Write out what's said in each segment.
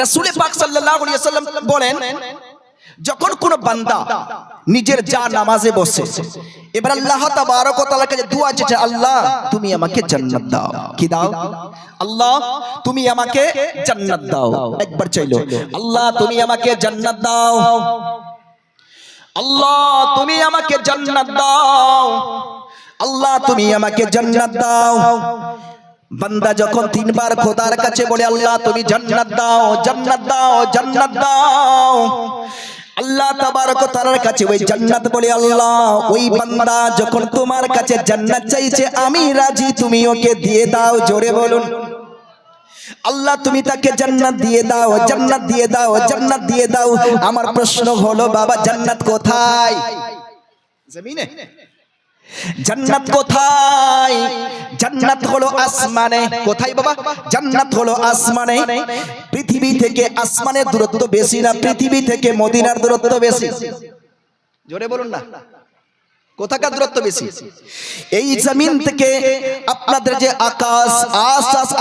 রাসূল পাক সাল্লাল্লাহু আলাইহি ওয়াসাল্লাম বলেন, যখন কোন বান্দা নিজের যা নামাজে বসে, এবার আল্লাহ তাবারক ওয়া তাআলার কাছে দোয়া চাইছে, আল্লাহ তুমি আমাকে জান্নাত দাও। কি দাও? আল্লাহ তুমি আমাকে জান্নাত দাও। একবার চাইলো, আল্লাহ তুমি আমাকে জান্নাত দাও, আল্লাহ তুমি আমাকে জান্নাত দাও, আল্লাহ তুমি আমাকে জান্নাত দাও। বান্দা যখন তিনবার খোদার কাছে বলে, আল্লাহ তুমি জান্নাত দাও, জান্নাত দাও, জান্নাত দাও, আল্লাহ তাবারক ওয়া তাআলার কাছে ওই জান্নাত বলে, আল্লাহ ওই বান্দা যখন তোমার কাছে জান্নাত চাইছে, আমি রাজি, তুমি ওকে দিয়ে দাও। জোরে বলুন, আল্লাহ তুমি তাকে জান্নাত দিয়ে দাও, জান্নাত দিয়ে দাও, জান্নাত দিয়ে দাও। আমার প্রশ্ন হলো, বাবা জান্নাত কোথায়? জমিনে? জান্নাত কোথায়? জান্নাত হলো আসমানে। কোথায় বাবা? জান্নাত হলো আসমানে। পৃথিবী থেকে আসমানের দূরত্ব বেশি না পৃথিবী থেকে মদিনার দূরত্ব বেশি? জোরে বলুন না, কোথাকার দূরত্ব বেশি? এই জমিন থেকে আপনাদের যে আকাশ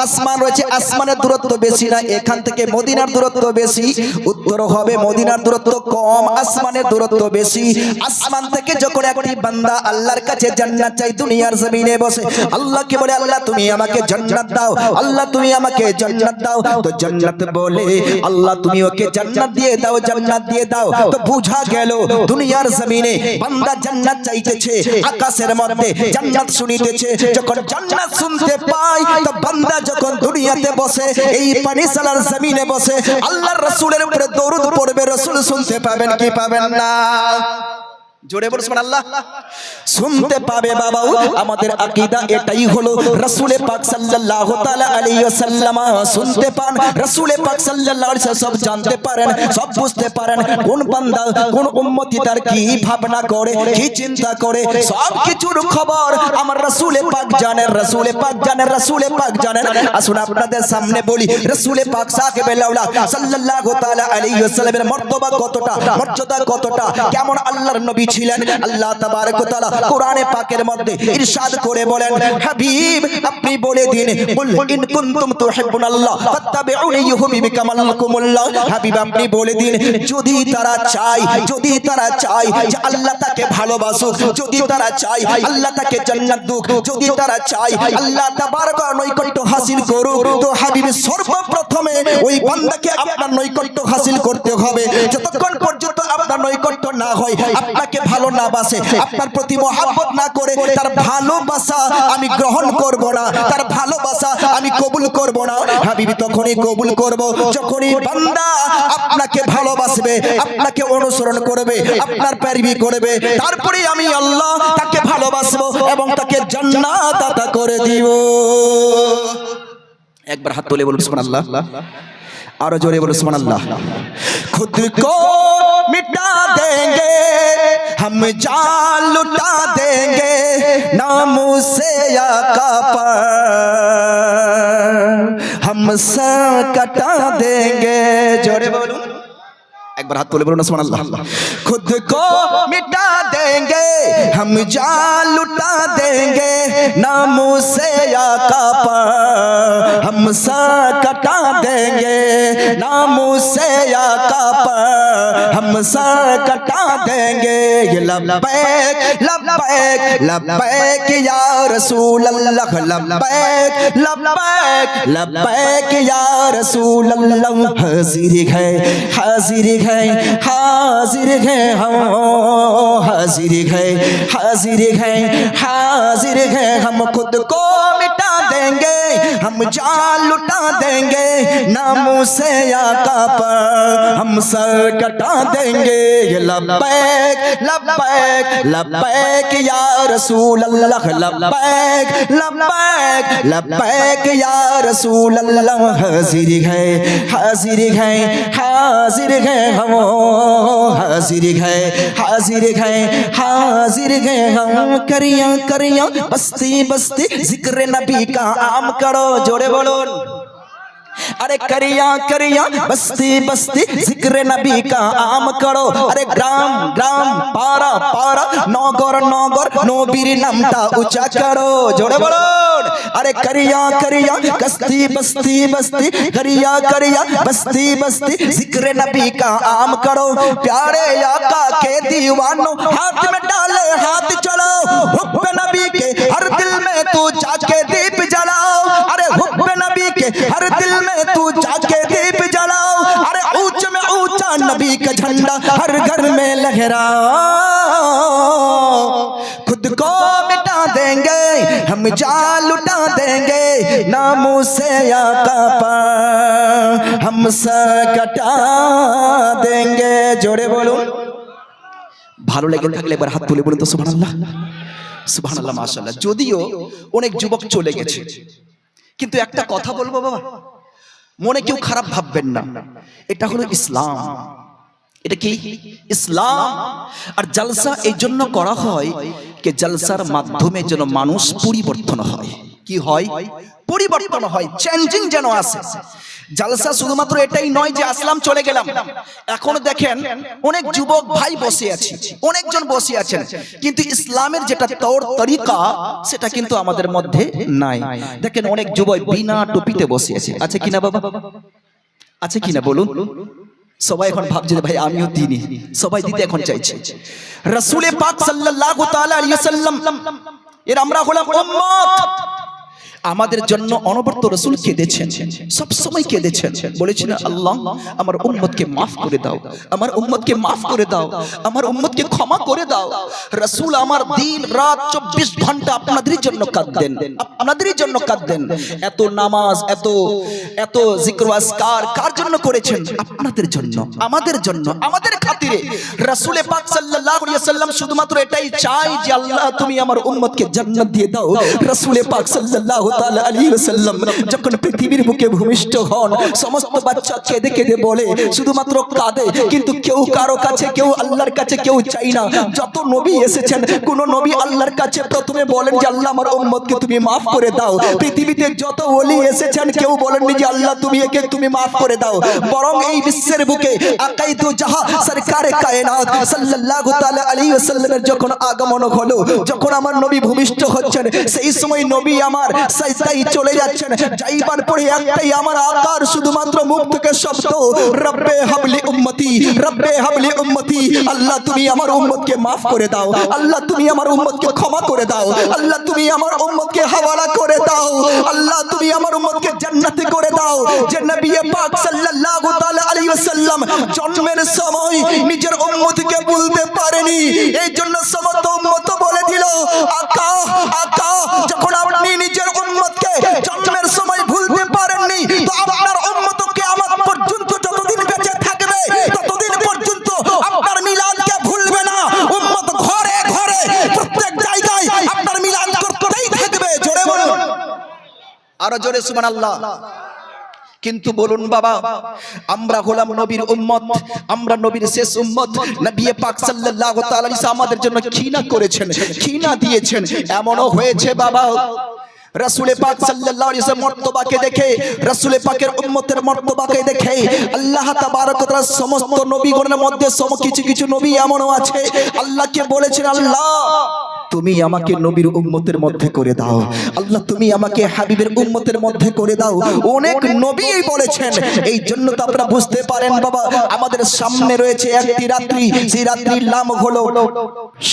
আসমান রয়েছে, আসমানের দূরত্ব বেশি না এখান থেকে মদিনার দূরত্ব বেশি? উত্তর হবে মদিনার দূরত্ব কম, আসমানের দূরত্ব বেশি। আসমান থেকে যখন একটি বান্দা আল্লাহর কাছে জান্নাত চাই দুনিয়ার জমিনে বসে, আল্লাহকে বলে, আল্লাহ তুমি আমাকে জান্নাত দাও, আল্লাহ তুমি আমাকে জান্নাত দাও। তো জান্নাত বলে, আল্লাহ তুমি ওকে জান্নাত দিয়ে দাও, জান্নাত দিয়ে দাও। তো বুঝা গেল দুনিয়ার জমিনে বান্দা জান্নাত চাইতেছে, আকাশের মধ্যে জান্নাত শুনিতেছে। যখন জান্নাত শুনতে পায়, তো বান্দা যখন দুনিয়াতে বসে, এই পানিসালার জমিনে বসে আল্লাহর রাসূলের উপরে দরুদ পড়বে, রাসূল শুনতে পাবেন কি পাবেন না? জোরে বলুন সুবহানাল্লাহ। শুনতে পাবে বাবা। আমাদের আকীদা এটাই হলো, রাসূল পাক সাল্লাল্লাহু তাআলা আলাইহি ওয়াসাল্লাম শুনতে পান, রাসূল পাক সাল্লাল্লাহু আলাইহি ওয়াসাল্লাম সব জানতে পারেন, সব বুঝতে পারেন, কোন বান্দা কোন উম্মতি তার কি ভাবনা করে, কি চিন্তা করে, সব কিছুর খবর আমার রাসূল পাক জানেন, রাসূল পাক জানেন, রাসূল পাক জানেন। আসুন আপনাদের সামনে বলি, রাসূল পাক সাহেবে লাউলা সাল্লাল্লাহু তাআলা আলাইহি ওয়াসাল্লামের মর্তবা কতটা, মর্যাদা কতটা, কেমন আল্লাহর নবী ছিলেন। আল্লাহ তাবারক ওয়া তাআলা কোরআনে পাকের মধ্যে ইরশাদ করে বলেন, হাবিব আপনি বলে দিন, কুল ইন কুনতুম তুহিব্বুনাল্লাহ ফাত্তাবিউনি ইউহিব্বুকুমুল্লাহ। হাবিব আপনি বলে দিন, যদি তারা চায়, যদি তারা চায় যে আল্লাহ তাকে ভালোবাসুক, যদি তারা চায় আল্লাহ তাকে জান্নাত দুক, যদি তারা চায় আল্লাহ তাবারক নৈকট্য হাসিল করুক, তো হাবিব সর্বপ্রথমে ওই বান্দাকে আপনার নৈকট্য হাসিল করতে হবে। যতক্ষণ পর্যন্ত আপনার নৈকট্য না হয়, আপনাকে ভালো না বাসে, আপনার প্রতি মহব্বত না করে, তার ভালোবাসা আমি গ্রহণ করব না, তার ভালোবাসা আমি কবুল করব না। হাবিবি তখনই কবুল করব যখনই বান্দা আপনাকে ভালোবাসবে, আপনাকে অনুসরণ করবে, আপনার পেরবি করবে, তারপরে আমি আল্লাহ তাকে ভালোবাসবো এবং তাকে জান্নাত আতা করে দিব। একবার হাত তুলে বলুন সুবহানাল্লাহ, আরো জোরে বলুন সুবহানাল্লাহ। खुद को मिटा देंगे हम जान लुटा देंगे नामों से आका पर हम सर कटा देंगे। जोरे बोलो, एक बार हाथ तोले बोलो ना सुबहानअल्लाह। खुद को मिटा देंगे हम जान लुटा देंगे नामों से आका पर हम सर कटा देंगे नामों से आका पर हम सर कटा देंगे। लब्बैक लब्बैक लब्बैक या रसूल अल्लाह, लब्बैक लब्बैक लब्बैक या रसूल अल्लाह। हाजिर है हाजिर है हाजिर है हम, हाजिर है हाजिर है हाजिर है। हम खुद को मिटा देंगे हम जान लुटा देंगे नामों से आका पर हम सर कटा देंगे। लब्बैक लब्बैक लब्बैक या रसूल अल्लाह, लब्बैक लब्बैक लब्बैक या रसूल अल्लाह। हाजिर है हाजिर है हाजिर है हम, हाजिर है हाजिर है हाजिर है हम। करिया करिया बस्ती बस्ती जिक्र नबी का आम करो। जोड़े बोलो, अरे करिया करिया बस्ती बस्ती जिक्र नबी का आम करो। अरे ग्राम ग्राम पारा पारा नगर नगर नबीर नामटा ऊंचा करो। जोड़े बोलो। अरे करिया करिया बस्ती बस्ती बस्ती करिया करिया बस्ती बस्ती जिक्र नबी का आम करो। प्यारे आका के दीवानों हाथ में डाले हाथ चलो। हुब्बे नबी के हर दिल में तू जाके दीप जलाओ। अरे हुब्बे नबी के हर दिल में तू जाके दीप जलाओ। अरे ऊंच में ऊंचा नबी का झंडा हर घर में लहराओ। खुद को मिटा देंगे हम जान लुटा देंगे नामों से आका पर हम सर कटा देंगे। जोड़े बोलो। ভালো লেগে থাকলে এবার হাত তুলে বলুন তো সুবহানাল্লাহ সুবহানাল্লাহ মাশাআল্লাহ। যদিও অনেক যুবক চলে গেছে, কিন্তু একটা কথা বলবো বাবা, মনে কেউ খারাপ ভাববেন না। এটা হলো ইসলাম। এটা কি ইসলাম। আর জলসা এই জন্য করা হয় যে জলসার মাধ্যমে যেন মানুষ পরিবর্তন হয়। কি হয়? পরিবর্তন হয়, চেঞ্জিং যেন আসে। জলসা শুধুমাত্র এটাই নয় যে আসলাম চলে গেলাম। এখন দেখেন অনেক যুবক ভাই বসে আছে, অনেকজন বসে আছেন, কিন্তু ইসলামের যেটা তৌর তরিকা সেটা কিন্তু আমাদের মধ্যে নাই। দেখেন অনেক যুবক বিনা টুপিতে বসে আছে। আছে কিনা বাবা? আছে কিনা বলুন? সবাই এখন ভাবছে ভাই আমিও দিইনি, সবাই দিতে এখন চাইছে। রাসূল পাক সাল্লাল্লাহু তাআলা আলাইহি ওয়াসাল্লাম এর আমরা হলাম উম্মত। আমাদের জন্য অনবরত রাসূল কেঁদেছেন, সব সময় কেঁদেছেন, বলেছেন আল্লাহ আমার উম্মতকে maaf করে দাও, আমার উম্মতকে maaf করে দাও, আমার উম্মতকে ক্ষমা করে দাও। রাসূল আমার দিন রাত 24 ঘন্টা আপনাদের জন্য কাঁদেন, আপনাদের জন্য কাঁদেন। এত নামাজ, এত এত জিকির ও আজকার কার জন্য করেছেন? আপনাদের জন্য, আমাদের জন্য, আমাদের খাতিরে। রাসূল পাক সাল্লাল্লাহু আলাইহি ওয়াসাল্লাম শুধুমাত্র এটাই চাই যে আল্লাহ তুমি আমার উম্মতকে জান্নাত দিয়ে দাও। রাসূল পাক সাল্লাল্লাহু তাআলা আলাইহি ওয়াসাল্লাম যখন পৃথিবীর বুকে ভূমিষ্ঠ হন, সমস্ত বাচ্চা কেঁদে কেঁদে বলে, শুধুমাত্র কাঁদে, কিন্তু কেউ কারো কাছে, কেউ আল্লাহর কাছে কেউ চাই না। যত নবী এসেছেন, কোন নবী আল্লাহর কাছে প্রথমে বলেন যে আল্লাহ আমার উম্মতকে তুমি maaf করে দাও। পৃথিবীতে যত ওলি এসেছেন কেউ বলেননি যে আল্লাহ তুমি একে তুমি maaf করে দাও, বরং এই বিশ্বের বুকে আকাই দু জাহাঁ সরকারে কায়নাত সাল্লাল্লাহু তাআলা আলাইহি ওয়াসাল্লামের যখন আগমন হলো, যখন আমার নবী ভূমিষ্ঠ হচ্ছেন, সেই সময় নবী আমার সাজদায় চলে যাচ্ছেন। যাইবার পরে একটাই আমার আকার শুধুমাত্র মুখ থেকে শব্দ, রব্বে হাবলি উম্মতি, রব্বে হাবলি উম্মতি। আল্লাহ তুমি আমার উম্মতকে maaf করে দাও, আল্লাহ তুমি আমার উম্মতকে ক্ষমা করে দাও, আল্লাহ তুমি আমার উম্মতকে হাওয়ালা করে দাও, আল্লাহ তুমি আমার উম্মতকে জান্নাতে করে দাও। যে নবী পাক সাল্লাল্লাহু তাআলা আলাইহি ওয়াসাল্লাম জন্মের সময় নিজের উম্মতকে বলতে পারেনি, এই জন্য সমস্ত উম্মত বলে দিল আকা আকা। যখন আপনি নিজের উম্মতকে জন্মের সময় ভুলতে পারেননি, তো আপনার উম্মত কিয়ামত পর্যন্ত যতদিন বেঁচে থাকবে ততদিন পর্যন্ত আপনার মিলাদকে ভুলবে না। উম্মত ঘরে ঘরে প্রত্যেক জায়গায় আপনার মিলাদ করতেই থাকবে। জোরে বলুন, আরো জোরে সুবহানাল্লাহ। কিন্তু বলুন বাবা, আমরা হলাম নবীর উম্মত, আমরা নবীর শেষ উম্মত। নবী পাক সাল্লাল্লাহু তাআলা আলাইহি ওয়াসাল্লাম আমাদের জন্য কি না করেছেন, কি না দিয়েছেন। এমনও হয়েছে বাবা, রাসূল পাক সাল্লাল্লাহু আলাইহি ওয়াসাল্লাম মর্তবাকে দেখে, রাসূল পাকের উম্মতের মর্তবাকে দেখে আল্লাহ তাবারক ওয়া তাআলা সমস্ত নবীগণের মধ্যে কিছু কিছু নবী এমনও আছে আল্লাহকে বলেছেন আল্লাহ তুমি আমাকে নবীর উম্মতের মধ্যে করে দাও, আল্লাহ তুমি আমাকে হাবিবের উম্মতের মধ্যে করে দাও। অনেক নবী বলেছেন। এই জন্য তো আপনারা বুঝতে পারেন বাবা, আমাদের সামনে রয়েছে একটি রাত্রি, সেই রাত্রির নাম হলো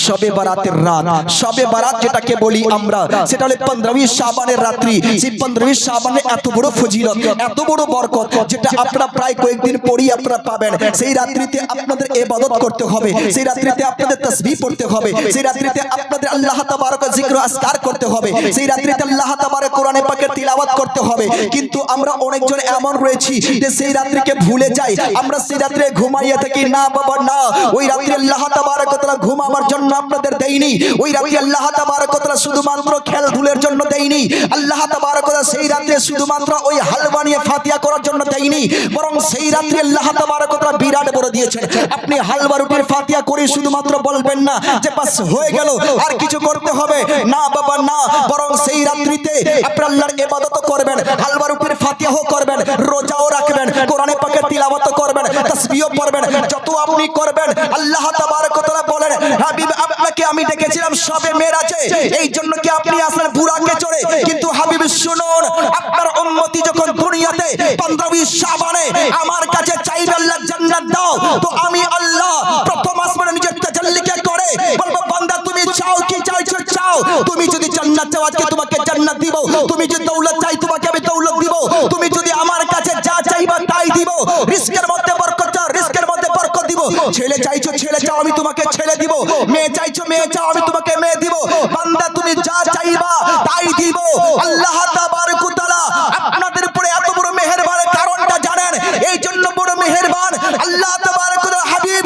শবে বারাতের রাত। শবে বারাত যেটাকে বলি আমরা, সেটা হলো 15वीं শাবানের রাত্রি। সেই 15वीं শাবানে এত বড় ফজিলত, এত বড় বরকত, যেটা আপনারা প্রায় কয়েকদিন পরেই আপনারা পাবেন। সেই রাত্রিতে আপনাদের ইবাদত করতে হবে, সেই রাত্রিতে আপনাদের তাসবিহ পড়তে হবে, সেই রাত্রিতে আপনাদের আল্লাহ তাবারক জিকির ও আজকার করতে হবে, সেই রাত্রিতে আল্লাহ তাবারক কোরআনে পাকের তিলাওয়াত করতে হবে। কিন্তু আমরা অনেকজন এমন রয়েছি যে সেই রাত্রিকে ভুলে যাই, আমরা সেই রাত্রে ঘুমাইয়া থাকি। না বাবা না, ওই রাত্রি আল্লাহ তাবারক ওয়া তাআলা ঘুমাবার জন্য আপনাদের দেয়নি, ওই রাত্রি আল্লাহ তাবারক ওয়া তাআলা শুধুমাত্র খেলাধুলার জন্য দেয়নি, আল্লাহ তাবারক ওয়া তাআলা সেই রাত্রে শুধুমাত্র ওই হালওয়া নিয়ে ফাতিহা করার জন্য দেয়নি, বরং সেই রাত্রি আল্লাহ তাবারক ওয়া তাআলা বিরাট বড় দিয়েছেন। আপনি হালওয়া রুটির ফাতিহা করে শুধুমাত্র বলবেন না যে বাস হয়ে গেল, আর কিছু করতে হবে না বাবা না, বরং সেই রাত্রিতে আপনি আল্লাহর ইবাদত করবেন, হালওয়া রুটির ফাতিহা করবেন, রোজাও রাখবেন, কোরআনে পাকের তিলাওয়াত করবেন, তাসবিহও পড়বেন। যত আপনি করবেন আল্লাহ তাবারক ওয়া তাআলা বলেন, হাবিব আপনাকে আমি ডেকেছিলাম সবে মেরাজে, এই জন্য কি আপনি আসলেন বুরাকে চড়ে। কিন্তু হাবিব শুনুন, আপনার উম্মতি যখন দুনিয়াতে 15 শাবানে আমার কাছে চাইবে আল্লাহ জান্নাত দাও, তো আমি আল্লাহ প্রথম আসমানে নিজের তাজাল্লিকে করে বলবো, বান্দা তুমি চাও কি চাইছো চাও। তুমি যদি জান্নাত চাও আজকে তোমাকে জান্নাত দিব, তুমি যদি দৌলত চাই তোমাকে আমি দৌলত দিব, তুমি যদি আমার কাছে যা চাইবা তাই দিব। রিস্কের মধ্যে বরকত চাও, রিস্কের মধ্যে বরকত দিব। ছেলে চাইছো ছেলে চাও, আমি তোমাকে ছেলে দিব। মেয়ে চাইছো মেয়ে চাও, আমি তোমাকে মেয়ে দিব। বান্দা তুমি যা চাইবা তাই দিব। আল্লাহ তাবারক ওয়া তাআলা আপনাদের উপরে এত বড় মেহেরবানের কারণটা জানেন, এই জন্য বড় মেহেরবান আল্লাহ তাবারক ওয়া তাআলা। হাবিব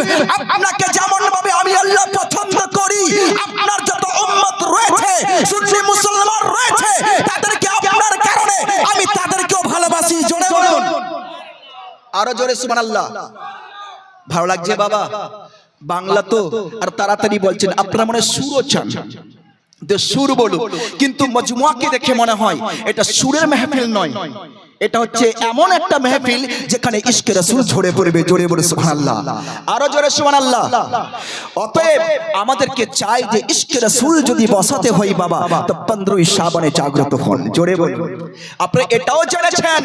আপনাকে যেমন ভাবে আমি আল্লাহ পছন্দ করি, আপনার যত উম্মত রয়েছে সুন্নি মুসলমান রয়েছে, তাদেরকে আপনার কারণে আমি তাদেরকেও ভালোবাসি। জোরে বলুন, আরো জোরে সুবহানাল্লাহ। ভালো লাগছে বাবা? বাংলা তো আর তাড়াতাড়ি বলছেন, আপনারা মনে সুরও চান তো সুর বলুন, কিন্তু মজমুয়াকে দেখে মনে হয় এটা সুরের মেহফিল নয়, এটা হচ্ছে এমন একটা মেহফিল যেখানে ইশকে রাসূল ঝরে পড়বে। জোরে বলে সুবহানাল্লাহ, আরো জোরে সুবহানাল্লাহ। অতএব আমাদেরকে চাই যে ইশকে রাসূল যদি বসাতে হয় বাবা, তো 15 শাবানে জাগ্রত হন। জোরে বলুন। আপনি এটাও জেনেছেন,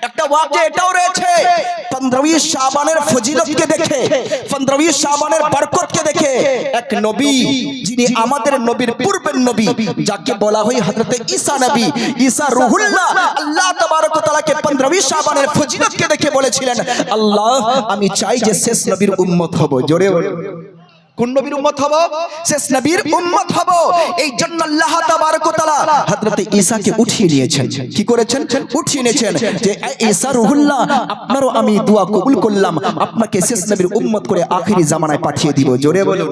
একটা ওয়াক্য এটাও রয়েছে, 15 শাবানের ফজিলতকে দেখে, 15 শাবানের বরকতকে দেখে এক নবী, যিনি আমাদের নবীর পূর্বের নবী, যাকে বলা হয় হযরত ঈসা নবী, ঈসা রূহুল্লাহ, আল্লাহ তাবারক ওয়া তাআলাকে 15 শাবানের ফজিলতকে দেখে বলেছিলেন, আল্লাহ আমি চাই যে শেষ নবীর উম্মত হব। জোরে বলুন, কোন নবীর উম্মত হব? শেষ নবীর উম্মত হব। এই জন্য আল্লাহ তাবারক ওয়া তাআলা হযরত ঈসাকে উঠিয়ে নিয়েছেন। কি করেছেন? উঠিয়ে নিয়েছেন যে ঈসা রূহুল্লাহ, আপনারও আমি দোয়া কবুল করলাম, আপনাকে শেষ নবীর উম্মত করে আখিরি জামানায় পাঠিয়ে দিব। জোরে বলুন।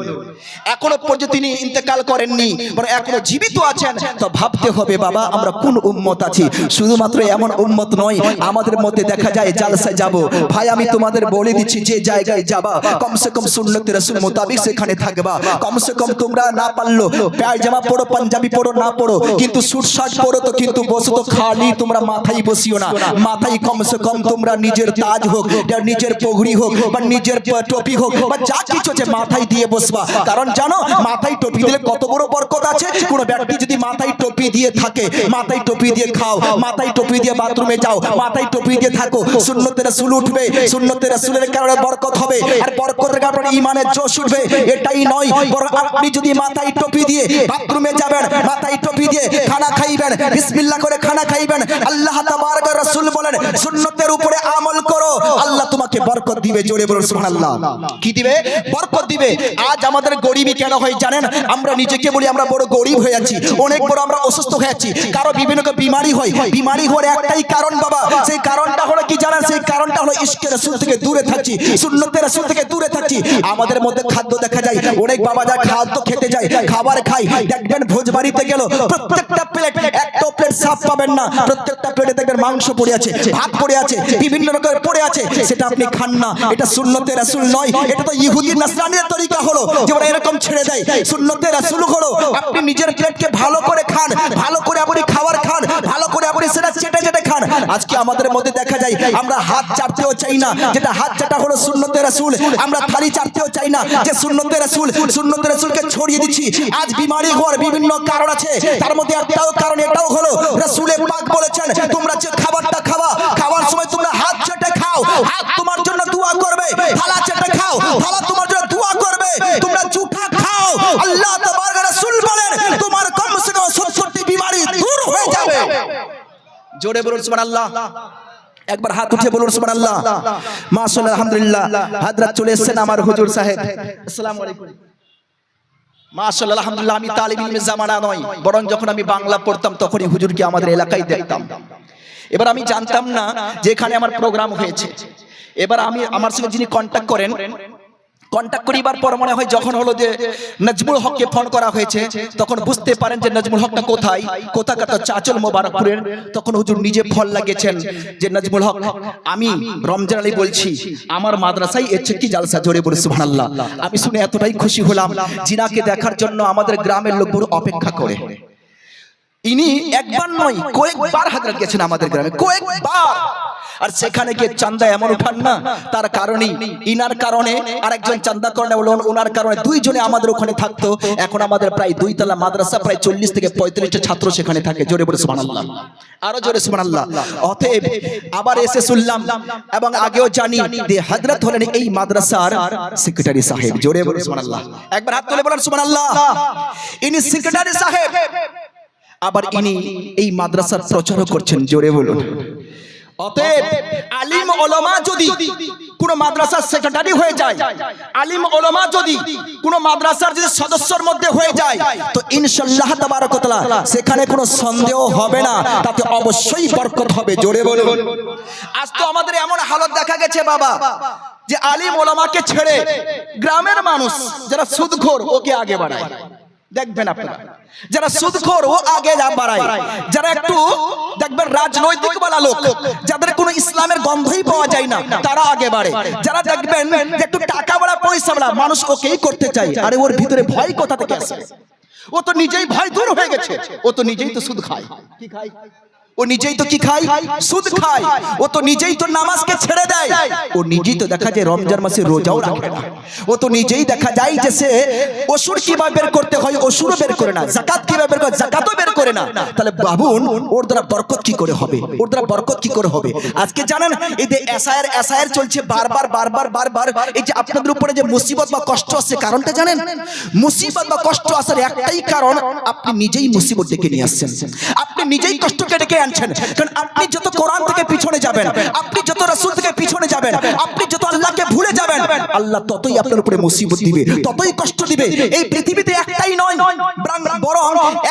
এখনো পর্যন্ত তিনি ইন্তেকাল করেননি, বরং এখনো জীবিত আছেন। তো ভাবতে হবে বাবা আমরা কোন উম্মত আছি। শুধুমাত্র এমন উম্মত নয়, আমাদের মধ্যে দেখা যায় জালসায় যাব, ভাই আমি তোমাদের বলে দিচ্ছি যে জায়গায় যাবা কমসে কম সুন্নতে রাসূল মোতাবেক সেখানে থাকবা। কমসে কম তোমরা না পারলো পায়জামা পরো, পাঞ্জাবি পরো, না পরো, কিন্তু স্যুট শার্ট পরো তো, কিন্তু বসো তো খালি তোমরা মাথায় বসিও না। মাথায় কমসে কম তোমরা নিজের তাজ হোক, নিজের পগড়ি হোক, বা নিজের টপি হোক, বা যা কিছু আছে মাথায় দিয়ে বসবা। কারণ জানো মাথায় টপি দিলে কত বড় বরকত আছে। কোন ব্যক্তি যদি মাথায় টপি দিয়ে থাকে, মাথায় টপি দিয়ে খাও, মাথায় টপি দিয়ে বাথরুমে যাও, মাথায় টপি দিয়ে থাকো, সুন্নতে রাসূল উঠবে, সুন্নতে রাসূলের কারণে বরকত হবে, আর বরকতের কারণে ঈমানের জোশ উঠবে। এটাই নয়, বরং আপনি যদি মাথায় টপি দিয়ে বাথরুমে যাবেন, মাথায় টপি দিয়ে খানা খাইবেন, বিসমিল্লাহ করে খানা খাইবেন, আল্লাহ তাবারক ওয়া রাসূল বলেন সুন্নতের উপরে আমল করো, আল্লাহ তোমাকে বরকত দিবে। জোরে বলুন সুবহানাল্লাহ। কি দিবে? বরকত দিবে। আজ আমাদের গরিবি কেন হয় জানেন? আমরা নিজেকে বলি আমরা বড় গরিব হয়ে যাচ্ছি, অনেক বড় আমরা অসুস্থ হয়ে যাচ্ছি, কারো বিভিন্ন বিমারি হয়। বিমারি হওয়ার একটাই কারণ বাবা, সেই কারণটা হলো কি জানেন? সেই কারণটা হলো ইশকে রাসূল থেকে দূরে থাকছি, সুন্নতে রাসূল থেকে দূরে থাকছি। আমাদের মধ্যে খাদ্য দেখা যায়, অনেক বাবা যা খাদ্য খেতে যায়, খাবার খায়, দেখবেন ভোজ বাড়িতে গেল প্রত্যেকটা প্লেট, একটা প্লেট সাফ পাবেন না, প্রত্যেকটা প্লেটে দেখবেন মাংস পড়ে আছে, ভাত পড়ে আছে, বিভিন্ন রকমের পড়ে আছে, সেটা আপনি খান না। এটা সুন্নতে রাসূল নয়, এটা তো ইহুদি নাসরানির তরিকা হলো যে ওরা এরকম ছেড়ে দেয়। সুন্নতে রাসূল হলো আপনি নিজের প্লেটকে ভালো করে খান, ভালো করে আপনি খাবার খান, ভালো করে আপনি সেটা চেটে চেটে খান। আজকে আমাদের মধ্যে দেখা যায় আমরা হাত চাটতেও চাই না, যেটা হাত চাটা হলো সুন্নতে রাসূল। আমরা থালি চাটতেও চাই না, যে সুন্নতে রাসূল, সুন্নতে রাসূলকে ছড়িয়ে দিচ্ছি। আজ বিমারি হওয়ার বিভিন্ন কারণ আছে, তার মধ্যে একটাও কারণ এটাও হলো রাসূলে পাক বলেছেন তোমরা যে খাবারটা খাওয়া, খাওয়ার সময় তোমরা হাত চেটে খাও, হাত তোমার জন্য দোয়া করবে। থালা চেটে খাও, থালা তোমার জন্য দোয়া করবে। তোমরা জুঠা খাও, আল্লাহ তাবারক রাসূল বলেন তোমার কমসে কম 70টি বিমারি দূর হয়ে যাবে। জোরে বলুন সুবহানাল্লাহ। একবার হাত উঠে বলুন সুবহানাল্লাহ। মাশাআল্লাহ, আলহামদুলিল্লাহ। হযরত চলে এসেছেন আমার হুজুর সাহেব। আসসালামু আলাইকুম। মাশাআল্লাহ, আলহামদুলিল্লাহ। আমি তালিব ইলমের জামানা নয়, বরং যখন আমি বাংলা পড়তাম তখনই হুজুরকে আমাদের এলাকায় দেখতাম। এবার আমি জানতাম না যে এখানে আমার প্রোগ্রাম হয়েছে। এবার আমি আমার সঙ্গে যিনি কন্টাক্ট করেন, কন্টাক্ট করিবার পর মনে হয় যখন হলো যে নাজমুল হককে ফোন করা হয়েছে, তখন বুঝতে পারেন যে নাজমুল হকটা কোথায়, কোথাকার চাচল মোবারকপুরের। তখন হুজুর নিজে ফল লাগিয়েছেন যে নাজমুল হক, আমি রমজান আলী বলছি, আমার মাদ্রাসায় এসে কি জালসা, জোরে বলে সুবহানাল্লাহ। আমি শুনে এতটাই খুশি হলাম, জিনাকে দেখার জন্য আমাদের গ্রামের লোক বড় অপেক্ষা করে। ইনি একবার নয় কয়েকবার হাজরাত গেছেন আমাদের গ্রামে, কয়েকবার। আর সেখানে গিয়ে চান্দা এমন উঠান না, তার কারণে ইনার কারণে আরেকজন চান্দা করেন, ওনার কারণে দুইজনে আমাদের ওখানে থাকতো। এখন আমাদের প্রায় 2 তলা মাদ্রাসা, প্রায় 40 থেকে 45টা ছাত্র সেখানে থাকে, জোরে বলে সুবহানাল্লাহ, আরো জোরে সুবহানাল্লাহ। অতএব আবার এসে শুনলাম এবং আগেও জানি যে হযরত হলেন এই মাদ্রাসার সেক্রেটারি সাহেব, জোরে বলে সুবহানাল্লাহ। একবার হাত তুলে বলেন সুবহানাল্লাহ। ইনি সেক্রেটারি সাহেব, আবার ইনি এই মাদ্রাসার প্রচারও করছেন, জোরে বলুন। অতএব আলিম ওলামা যদি কোন মাদ্রাসার সেক্রেটারি হয়ে যায়, আলিম ওলামা যদি কোন মাদ্রাসার যদি সদস্যর মধ্যে হয়ে যায়, তো ইনশাআল্লাহ তাবারক ওয়া তাআলা সেখানে কোনো সন্দেহ হবে না, তাতে অবশ্যই বরকত হবে, জোরে বলুন। আজ তো আমাদের এমন হালত দেখা গেছে বাবা, যে আলিম ওলামাকে ছেড়ে গ্রামের মানুষ যারা সুদখোর ওকে আগে বাড়ায়। দেখবেন আপনারা, যারা সুদখোর ও আগে বাড়ায়, যারা একটু দেখবেন রাজনৈতিক বলা লোক, যাদের কোনো ইসলামের গন্ধই পাওয়া যায় না, তারা আগে বাড়ে। যারা দেখবেন যে একটু টাকা বড়া পয়সা বড়া মানুষ ওকেই করতে চায়, আরে ওর ভিতরে ভয় কোথা থেকে আসে? ও তো নিজেই ভয় দূর হয়ে গেছে, ও তো নিজেই তো সুদ খায়। কি খায়? ও নিজেই তো কি খায়? সুদ খায়। ও তো নিজেই তো নামাজকে ছেড়ে দেয়, ও নিজেই তো দেখা যায় রমজান মাসে রোজাও রাখে না। ও তো নিজেই দেখা যায় যে সে ওসুর কিভাবে বের করতে হয় ওসুরও বের করে না, যাকাত কিভাবে বের করে যাকাতও বের করে না। তাহলে বাবুন ওর দ্বারা বরকত কি করে হবে? ওর দ্বারা বরকত কি করে হবে? আজকে জানেন এই যে এসআইআর চলছে বারবার, এই যে আপনাদের উপরে যে মুসিবত বা কষ্ট আসছে, কারণটা জানেন? মুসিবত বা কষ্ট আসার একটাই কারণ, আপনি নিজেই মুসিবত ডেকে নিয়ে আসছেন, আপনি নিজেই কষ্টকে ডেকে আনছেন। কারণ আপনি যত কোরআন থেকে পিছনে যাবেন, আপনি যত রাসূল থেকে পিছনে যাবেন, আপনি যত আল্লাহকে ভুলে যাবেন, আল্লাহ ততই আপনার উপরে মুসিবত দিবে, ততই কষ্ট দিবে। এই পৃথিবীতে একটাই নয়, বরং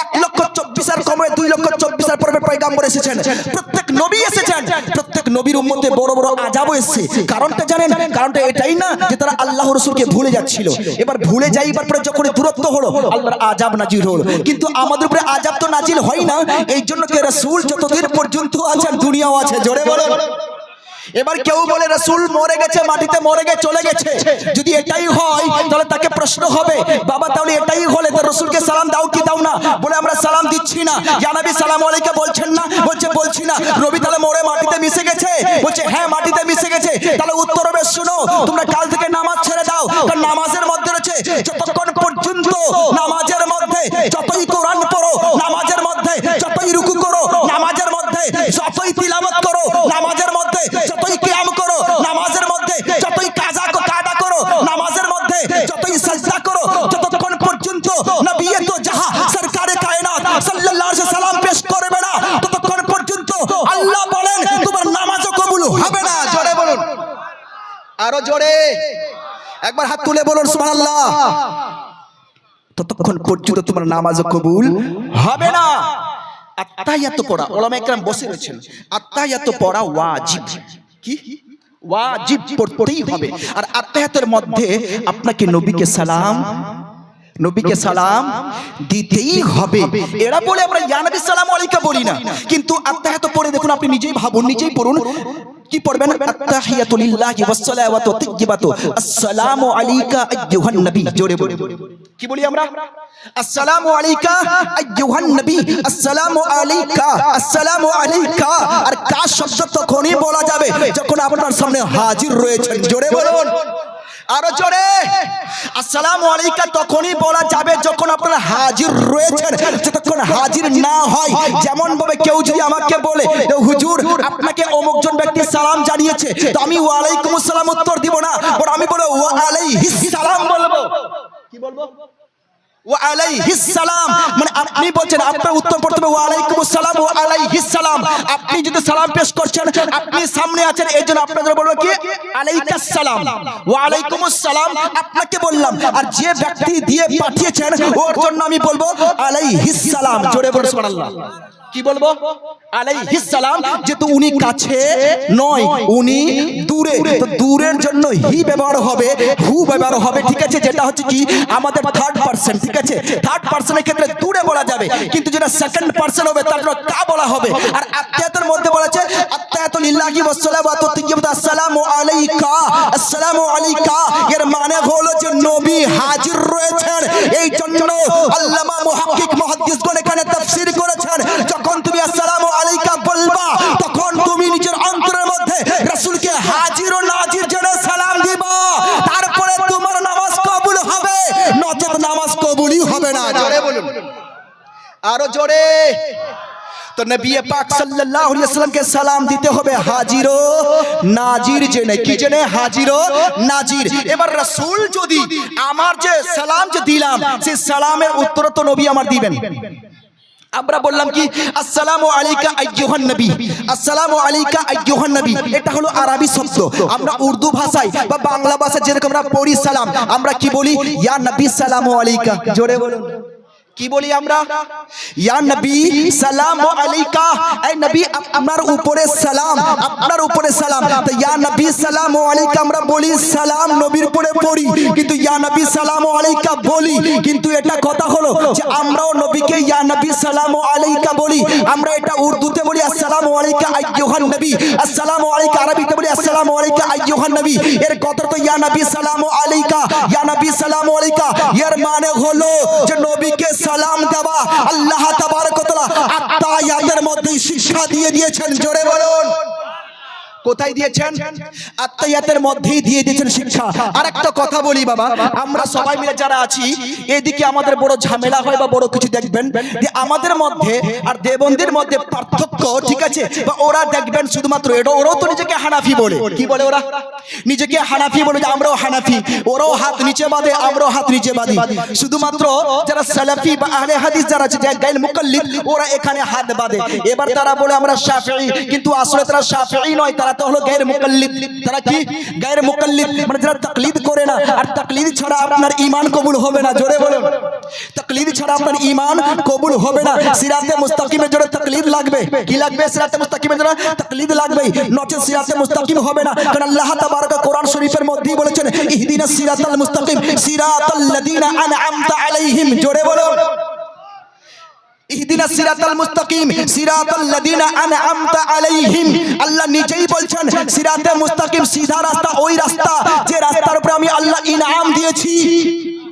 1,24,000 কমে 2,24,000 পূর্বে পয়গম্বর এসেছেন, প্রত্যেক নবী এসেছেন, প্রত্যেক নবীর উম্মতে বড় বড় আযাবও এসেছে। কারণটা জানেন? কারণটা এটাই না যে তারা আল্লাহ রাসূলকে ভুলে যাচ্ছিল। এবার ভুলে যাইবার পরে যখন দূরত্ব হলো, আল্লাহর আযাব নাজিল হলো। কিন্তু আমাদের উপরে আযাব তো নাজিল হয় না, এই জন্য কে রাসূল যতদিন পর্যন্ত আছেন দুনিয়াও আছে, জোরে বলেন। এবার কেউ বলে রাসূল মরে গেছে, মাটিতে মরে গিয়ে চলে গেছে। যদি এটাই হয় তাহলে তাকে প্রশ্ন হবে, বাবা তাহলে এটাই হলে তো রাসূলকে সালাম দাও কি দাও না? বলে আমরা সালাম দিচ্ছি না। ইয়া নবী সালামু আলাইকা বলছেন না? বলছে বলছি না। নবী তাহলে মরে মাটিতে মিশে গেছে? বলছে হ্যাঁ মাটিতে মিশে গেছে। তাহলে উত্তর হবে শুনো, তোমরা কাল থেকে নামাজ ছেড়ে দাও, কারণ নামাজের মধ্যে রয়েছে যতক্ষণ পর্যন্ত নামাজের মধ্যে যতই কোরআন পড়ো, নামাজের মধ্যে যতই রুকু করো, নামাজের মধ্যে যতই তিলাওয়াত করো, নামাজের মধ্যে যতই কিয়াম করো, নামাজের মধ্যে যতই কাজা করো, নামাজের মধ্যে যতই সাজদা করো, যতক্ষণ পর্যন্ত নবী তো জাহা সরকারে কায়নাত সাল্লাল্লাহু আলাইহি সাল্লাম পেশ করবে না, ততক্ষণ পর্যন্ত আল্লাহ বলেন তোমার নামাজও কবুল হবে না। জোরে বলুন, আরো জোরে, একবার হাত তুলে বলুন সুবহানাল্লাহ। ততক্ষণ পর্যন্ত তোমার নামাজও কবুল হবে না। আত্তাহিয়াত পড়া, উলামায়ে কেরাম বসে রয়েছেন, আত্তাহিয়াত পড়া ওয়াজিব। কি ওয়াজিব? পড়তেই হবে। আর আত্তাহিয়াতের মধ্যে আপনাকে নবীকে সালাম দিতেই হবে। এরা বলে আমরা ইয়া নবী সালামু আলাইকা বলি না, কিন্তু আত্তাহিয়াত পড়ে দেখুন, আপনি নিজেই ভাবুন, নিজেই পড়ুন। কি পড়বেন? আত্তাহিয়াতু লিল্লাহি ওয়াস সালাওয়াতু তাইয়্যিবাতু আসসালামু আলাইকা আইয়ুহান নবী। জোরে বলি, কি বলি আমরা? আসসালামু আলাইকা আইয়ুহান নবী, আসসালামু আলাইকা, আসসালামু আলাইকা। আর কাজ শব্দ তখনই বলা যাবে যখন আপনার সামনে হাজির রয়েছেন। জোরে বলুন, আরো জোরে। আসসালামু আলাইকা তখনই বলা যাবে যখন আপনারা হাজির রয়েছেন। যতক্ষণ হাজির না হয়, যেমন ভাবে কেউ যদি আমাকে বলে হুজুর আপনাকে অমুক জন ব্যক্তি সালাম জানিয়েছে, তো আমি ওয়া আলাইকুমুস সালাম উত্তর দিব না, বরং আমি বলবো ওয়া আলাইহিস সালাম বলবো। কি বলবো? ওয়া আলাইহিস সালাম। মানে আপনি বলছেন, আপনার উত্তর পড়তে হবে ওয়া আলাইকুমুস সালাম, ওয়া আলাইহিস সালাম। আপনি যদি সালাম পেশ করছেন, আপনি সামনে আছেন, এইজন্য আপনাদের বলবো কি আলাইকাস সালাম, ওয়া আলাইকুমুস সালাম আপনাকে বললাম। আর যে ব্যক্তি দিয়ে পাঠিয়েছেন ওর জন্য আমি বলবো আলাইহিস সালাম। জোরে বলুন সুবহানাল্লাহ। কি বলবো আলাইহিস সালাম, যেহেতু উনি কাছে নয় উনি দূরে, তো দূরের জন্য হি ব্যবহার হবে, হু ব্যবহার হবে, ঠিক আছে। যেটা হচ্ছে কি আমাদের থার্ড পারসন, ঠিক আছে। থার্ড পারসনের ক্ষেত্রে দূরে বলা যাবে, কিন্তু যেটা সেকেন্ড পারসন হবে তার জন্য কা বলা হবে। আর আত্তায়াতের মধ্যে বলেছে আত্তায়াতু লিল্লাহি ওয়াস সালাওয়াতু তাইয়্যিবাতু আসসালামু আলাইকা, আসসালামু আলাইকা, এর মানে হলো যে নবী হাজির রয়েছেন। এই জন্য আল্লামা মুহাক্কিক মুহাদ্দিসগণ এখানে তাফসীর করেছেন, যখন তুমি আসসালামু আলাইকা বলবা তখন তুমি নিজের অন্তরের মধ্যে রাসূলকে হাজির ও নাজির জেনে সালাম দিবা, তারপরে তোমার নামাজ কবুল হবে, নচেত নামাজ কবুলই হবে না। জোরে বলুন, আরো জোরে। তো নবী পাক সাল্লাল্লাহু আলাইহি ওয়াসাল্লামকে সালাম দিতে হবে হাজির ও নাজির জেনে, কি জেনে? হাজির ও নাজির। এবার রাসূল যদি আমার যে সালাম যে দিলাম সেই সালামের উত্তর তো নবী আমার দিবেন। আমরা বললাম কি আসসালামু আলাইকা আইয়ুহান নবী, আসসালামু আলাইকা আইয়ুহান নবী, এটা হলো আরবি শব্দ। আমরা উর্দু ভাষায় বা বাংলা ভাষায় যেরকম আমরা পড়ি সালাম, আমরা কি বলি? ইয়া নবী সালামু আলাইকা। জোরে বলুন, কি বলি আমরা? ইয়া নবী সালামু আলাইকা, এই নবী আপনার উপরে সালাম, আপনার উপরে সালাম। তো ইয়া নবী সালামু আলাইকা আমরা বলি, সালাম নবীর উপরে পড়ি, কিন্তু ইয়া নবী সালামু আলাইকা বলি। কিন্তু এটা কথা হলো যে আমরাও নবীকে ইয়া নবী সালামু আলাইকা বলি। আমরা এটা উর্দুতে বলি আসসালামু আলাইকা আইয়ুহান নবী, আসসালামু আলাইকা আরবিতে বলি আসসালামু আলাইকা আইয়ুহান নবী। এর কথা তো ইয়া নবী সালামু আলাইকা, ইয়া নবী সালামু আলাইকা, এর মানে হলো যে নবীকে সালাম দেওয়া আল্লাহ তাবারক ওয়া তাআলা আত্তায়াতের মধ্যে শিক্ষা দিয়ে দিয়েছেন। জোরে বলুন, কোথায় দিয়েছেন? আত্তায়াতের মধ্যেই দিয়ে দিয়েছেন শিক্ষা। আর একটা কথা বলি বাবা, আমরা সবাই মিলে যারা আছি এদিকে আমাদের বড় ঝামেলা হয় বা বড় কিছু দেখবেন যে আমাদের মধ্যে আর দেবন্দের মধ্যে পার্থক্য, ঠিক আছে। বা ওরা দেখবেন শুধুমাত্র এটা, ওরাও তো নিজেকে হানাফি বলে, কি বলে ওরা? নিজেকে হানাফি বলে, যে আমরাও হানাফি, ওরাও হাত নিচে বাঁধে, আমরাও হাত নিচে বাঁধি। শুধুমাত্র যারা সালাফি বা আহলে হাদিস যারা আছে, যারা গায়রুল মুকাল্লিদ, ওরা এখানে হাত বাঁধে। এবার তারা বলে আমরা শাফিঈ, কিন্তু আসলে তারা শাফিঈ নয়, তারা তো হলো গায়র মুকাল্লিদ। তারা কি? গায়র মুকাল্লিদ, মানে যারা তাকলিদ করে না। আর তাকলিদ ছাড়া আপনার ঈমান কবুল হবে না। জোরে বলুন, তাকলিদ ছাড়া আপনার ঈমান কবুল হবে না। সিরাতে মুস্তাকিমের জন্য তাকলিদ লাগবে। কি লাগবে? সিরাতে মুস্তাকিমের জন্য তাকলিদ লাগবে, নচেত সিরাতে মুস্তাকিম হবে না। কারণ আল্লাহ তাবারক কোরআন শরীফের মধ্যেই বলেছেন ইহদিনাস সিরাতাল মুস্তাকিম সিরাতাল লাযিনা আনআমতা আলাইহিম। জোরে বলুন, ইহদিনাস সিরাতাল মুস্তাকিম সিরাতাল লাযিনা আনআমতা আলাইহিম। আল্লাহ নিজেই বলছেন সিরাতে মুস্তাকিম সিধা রাস্তা ওই রাস্তা যে রাস্তার উপরে আমি আল্লাহ ইনআম দিয়েছি।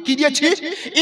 কি দিয়েছি?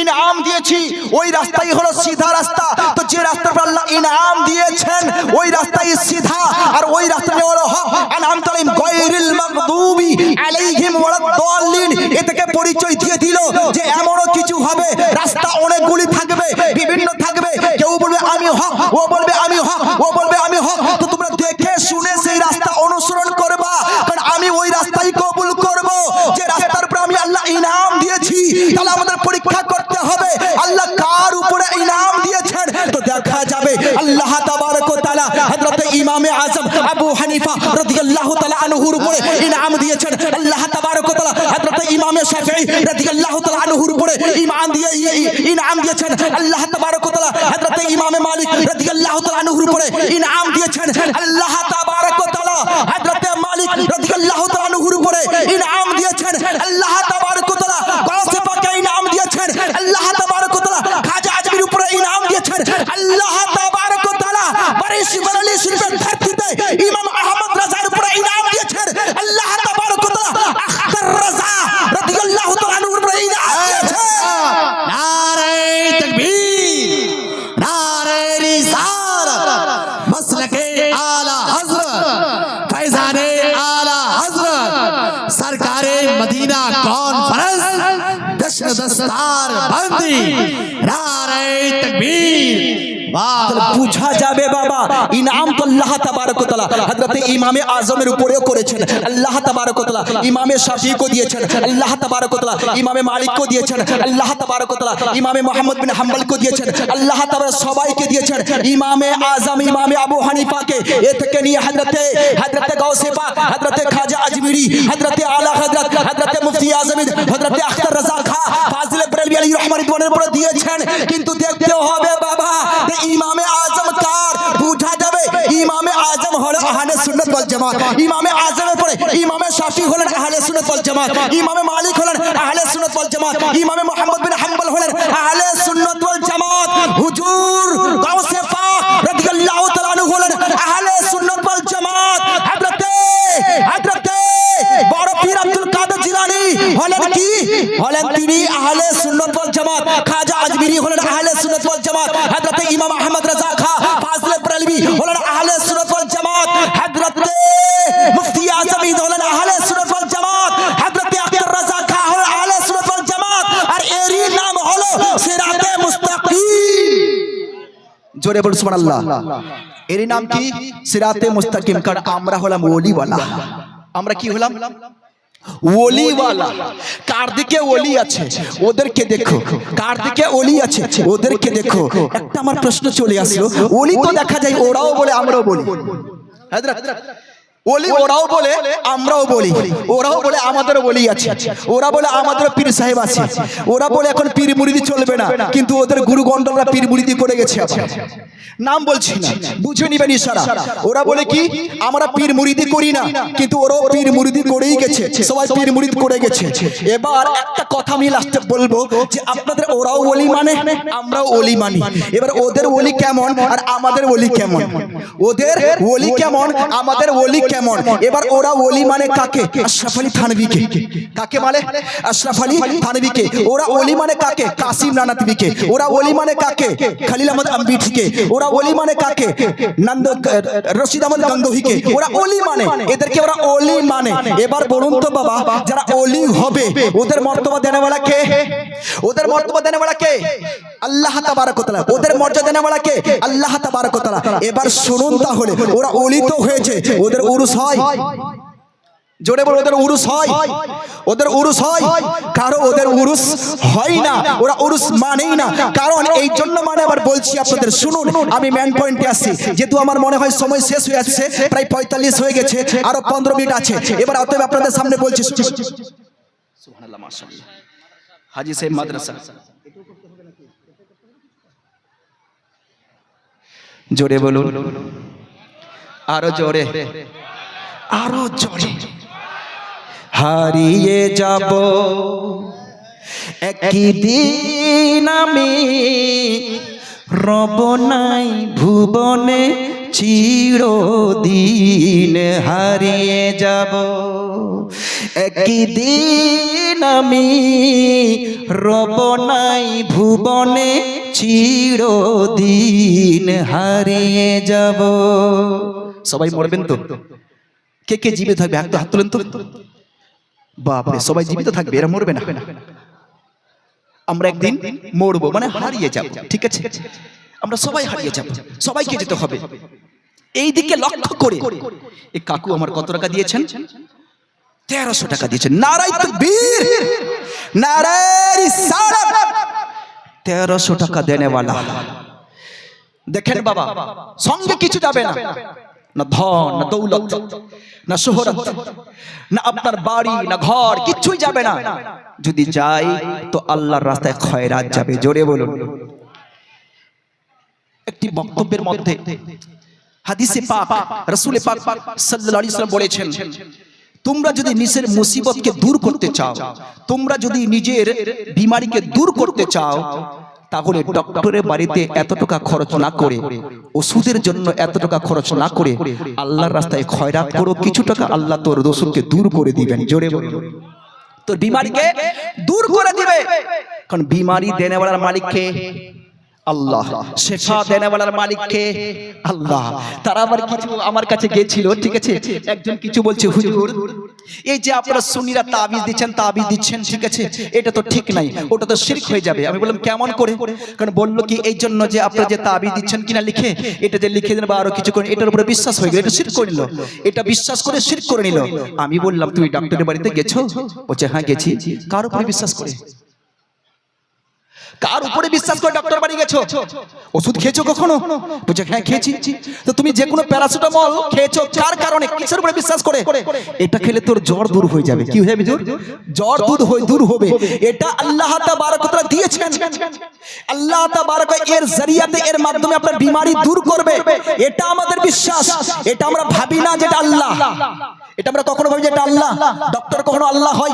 ইনআম দিয়েছি। ওই রাস্তাই হলো সিধা রাস্তা। তো যে রাস্তার উপর আল্লাহ ইনআম দিয়েছেন ওই রাস্তাই সিধা, আর ওই রাস্তাটা হলো হক। আনআমতা আলাইহিম গায়রিল মাগদুবি আলাইহিম ওয়ালাদ-দাল্লিন। এ থেকে পরিচয় দিয়ে দিল যে এমনও কিছু হবে, রাস্তা অনেকগুলি থাকবে, বিভিন্ন থাকবে। কেউ বলবে আমি হক, ও বলবে আমি হক, ও বলবে আমি হক। তো তোমরা দেখে শুনে সেই রাস্তা অনুসরণ করবা, কারণ আমি ওই রাস্তাই কবুল করব যে রাস্তার উপর আমি আল্লাহ ইনাম দিয়েছি। তাহলে আমাদের পরীক্ষা করতে হবে আল্লাহ কার উপরে ইনাম দিয়েছেন। তো দেখা যাবে আল্লাহ তাবারক ওয়া তাআলা হযরত ইমামে আযম আবু হানিফা রাদিয়াল্লাহু তাআলা আনহুর উপরে ইনাম দিয়েছেন। আল্লাহ তাবারক ওয়া তাআলা হযরত ইমামে শাফিঈ রাদিয়াল্লাহু তাআলা আনহুর উপরে ইনাম দিয়েছেন। আল্লাহ তাবারক ওয়া তাআলা হযরত ইমামে মালিক রাদিয়াল্লাহু তাআলা আনহুর উপরে ইনাম দিয়েছেন। আল্লাহ তাবারক ওয়া তাআলা হযরত মালিক রাদিয়াল্লাহু তাআলা আনহুর উপরে ইনাম দিয়েছেন। আল্লাহ তাবারক ওয়া তাআলা গাউসে পাকে ইনাম দিয়েছেন। আল্লাহ তাবারক ওয়া তাআলা খাজা আজমির উপরে ইনাম দিয়েছেন। আল্লাহ তাবারক ওয়া তাআলা বারিশি শরীফের ধরতিতে ইমাম আহমদ রাজার উপরে ইনাম দিয়েছেন। আল্লাহ তাবারক ওয়া তাআলা আখতার রাজা রাদিয়াল্লাহু তাআলা আনহুর উপরে ইনাম দিয়েছেন। নারে তাকবীর, নারে রিসালাত, মাসলাকে আলা হযরত ফैजाने आला हजरत सरकारे मदीना कॉन्फ्रेंस जश्न दस्तार बंदी नारे तकबीर। বুঝা যাবে বাবা ইনাম তো আল্লাহ তাবারক ওয়া তাআলা হযরত ইমামে আযমের উপরেও করেছেন। আল্লাহ তাবারক ওয়া তাআলা ইমামে শাফিঈ কো দিয়েছেন। আল্লাহ তাবারক ওয়া তাআলা ইমামে মালিক কো দিয়েছেন। আল্লাহ তাবারক ওয়া তাআলা ইমামে মুহাম্মদ বিন হাম্বল কো দিয়েছেন। আল্লাহ তাবারক সবাইকে দিয়েছেন। ইমামে আযম ইমামে আবু হানিফাকে এ থেকে নিয়ে হযরতে গাউসে পাক, হযরতে খাজা আজমিরি, হযরতে আলা হযরতে মুফতি আজম, হযরতে আখতার রাজা খা, ফাজিল বরেলভী আলাইহির রহমাতুল্লাহ উপরে দিয়েছেন। কিন্তু দেখতে হবে বাবা ইমামে আযম কার, জামাত, ইমামে আযমের পরে ইমামে শাফি হলেন আহলে সুন্নাত ওয়াল জামাত, ইমামে মালিক হলেন আহলে সুন্নাত ওয়াল জামাত, ইমামে মুহাম্মদ বিন হাম্বল হলেন আহলে সুন্নাত ওয়াল জামাত, হুজুর গাউসে পাক রাদিয়াল্লাহু তাআলা আনহু হলেন আহলে সুন্নাত ওয়াল জামাত, হযরতে বড় পীর আব্দুল কাদের জিলানী হলেন কি? হলেন তিনি আহলে সুন্নাত ওয়াল জামাত। খাজা আজমিরি হলেন আহলে সুন্নাত ওয়াল জামাত। হযরত ইমাম আহমদ রাজা খাঁ ফাজলে বরেলভী হলেন আহলে সুন্নাত ওয়াল জামাত। হযরত মুফতি আজম ঈদ হলেন আহলে সুন্নাত ওয়াল জামাত। হযরত আব্দুর রাজ্জাক খাঁ হলেন আহলে সুন্নাত ওয়াল জামাত। আর এরই নাম হলো সিরাতে মুস্তাকিম। জোরে বলুন সুবহানাল্লাহ। এরই নাম কি? সিরাতে মুস্তাকিম। কারণ আমরা হলাম ওলিওয়ালা। আমরা কি হলাম? ওলিওয়ালা। কার দিকে ওলি আছে ওদেরকে দেখো, কার দিকে ওলি আছে ওদেরকে দেখো। একটা আমার প্রশ্ন চলে আসলো, ওলি তো দেখা যায় ওরাও বলে আমরাও বলি, ওলি ওরাও বলে আমরাও বলি, ওরাও বলে আমাদেরও বলি আছে, ওরা বলে আমাদেরও পীর সাহেব আছে, ওরা বলে এখন পীর মুরিদি চলবে না, কিন্তু ওদের গুরু গন্ডলরা পীর মুরিদি করে গেছে। নাম বলছি না, বুঝে নিবেন ইশারা। ওরা বলে কি আমরা পীর মুরিদি করি না, কিন্তু ওরাও পীর মুরিদি করেই গেছে, সবাই পীর মুরিদ করে গেছে। এবার একটা কথা আমি লাস্টে বলবো যে আপনাদের ওরাও ওলি মানে আমরাও ওলি মানি। এবার ওদের ওলি কেমন আর আমাদের ওলি কেমন? ওদের ওলি কেমন আমাদের ওলি কেমন? এবার ওরা ওলি মানে কাকে? আশরাফ আলী থানভীকে। কাকে মানে? আশরাফ আলী থানভীকে। ওরা ওলি মানে কাকে? কাসিম নানাতবিকে। ওরা ওলি মানে কাকে? খলিল আহমদ আম্বিঠিকে। ওরা ওলি মানে কাকে? রশিদ আহমদ গঙ্গোহীকে। ওরা ওলি মানে, এদেরকে ওরা ওলি মানে। এবার বলুন তো বাবা, যারা ওলি হবে ওদের মর্তবা দেনেওয়ালা কে? ওদের মর্তবা দেনেওয়ালা কে? আল্লাহ তাবারক ওয়া তাআলা। ওদের মর্যাদা দেনেওয়ালা কে? আল্লাহ তাবারক ওয়া তাআলা। এবার শুনুন তাহলে, ওরা ওলি তো হয়েছে, ওদের উরুস হয়? জোরে বলো, ওদের উরুস হয়? ওদের উরুস হয়? কারো ওদের উরুস হয় না, ওরা উরুস মানেই না। কারণ এই জন্য মানে আবার বলছি আপনাদের, শুনুন আমি মেন পয়েন্টে আসছি, যেহেতু আমার মনে হয় সময় শেষ হয়ে যাচ্ছে, প্রায় 45 হয়ে গেছে, আরো 15 মিনিট আছে। এবার অতএব আপনাদের সামনে বলছি, সুবহানাল্লাহ মাশাআল্লাহ, হাজী সাহেব মাদ্রাসা। জোরে বলুন, আরো জোরে, আরো জোরে। হারিয়ে যাব একদিন আমি, রব নাই ভুবনে চিরদিন। হারিয়ে যাব একদিন আমি, রব নাই ভুবনে চিরদিন। হারিয়ে যাব। সবাই মরবেন তো? কে কে জীবিত থাকবে হাত তোলেন তো। বাপরে, সবাই জীবিত থাকবে, এরা মরবে না। আমরা একদিন মরবো, মানে হারিয়ে যাব, ঠিক আছে? আমরা সবাই হারিয়ে যাব, সবাইকে যেতে হবে। এই দিকে লক্ষ্য করে এই কাকু আমার কত টাকা দিয়েছেন? 1300 টাকা দিয়েছেন। নারায়ে তাকবীর, নারায়ে রিসালাত। 1300 টাকা দেনেওয়ালা। দেখেন বাবা, সঙ্গে কিছু যাবে না, না ধন, না দৌলত, না শোহরত, না আপনার বাড়ি, না ঘর, কিছুই যাবে না। যদি যাই তো আল্লাহর রাস্তায় খয়রাত যাবে। জোরে বলুন। একটি বক্তব্যের মধ্যে হাদিসে পাক রাসূল পাক সাল্লাল্লাহু আলাইহি ওয়াসাল্লাম বলেছেন, তোমরা যদি নিজের মুসিবতকে দূর করতে চাও, তোমরা যদি নিজের বিমারিকে দূর করতে চাও, তাহলে ডক্টরের বাড়িতে এত টাকা খরচ না করে, ওষুধের জন্য এত টাকা খরচ না করে, আল্লাহর রাস্তায় খয়রাত করো। কিছু টাকা আল্লাহ তোর দোষকে দূর করে দিবেন। জোরে বলুন। তোর বিমারিকে দূর করে দিবে। কারণ বিমারি দেনেওয়ালার মালিক কে? আল্লাহ। শেফা দেনেওয়ালার মালিক কে? আল্লাহ। তারা আবার কিছু আমার কাছে গিয়েছিল, ঠিক আছে? একজন কিছু বলছে, হুজুর এই যে আপনারা সুন্নিরা তাবিজ দিচ্ছেন, তাবিজ দিচ্ছেন, ঠিক আছে, এটা তো ঠিক নাই, ওটা তো শিরক হয়ে যাবে। আমি বললাম কেমন করে? কারণ বললো কি এই জন্য যে আপনারা যে তাবিজ দিচ্ছেন কিনা লিখে, এটা যে লিখে দেন বা আরো কিছু করেন, এটার উপরে বিশ্বাস হয়ে গেল, এটা শিরক করে নিল, এটা বিশ্বাস করে শিরক করে নিল। আমি বললাম তুমি ডাক্তারের বাড়িতে গেছো? বলছে হ্যাঁ গেছি। কার উপরে বিশ্বাস করে? কার উপরে বিশ্বাস করে ডক্টর বাড়ি গেছো? ওষুধ খেয়েছো কখনো? বলছে হ্যাঁ খেয়েছি। তো তুমি যে কোনো প্যারাসিটামল খেয়েছো কার কারণে, কিসের উপরে বিশ্বাস করে? এটা খেলে তোর জ্বর দূর হয়ে যাবে। কি হয়ে যাবে? জ্বর দূর হবে। এটা আল্লাহ তাবারক ওয়া তাআলা দিয়েছেন। আল্লাহ তাবারক এর জরিয়াতে, এর মাধ্যমে আপনার বিমারি দূর করবে, এটা আমাদের বিশ্বাস। এটা আমরা ভাবি না যেটা আল্লাহ, এটা আমরা কখনো ভাবি যে এটা আল্লাহ। ডক্টর কখনো আল্লাহ হয়?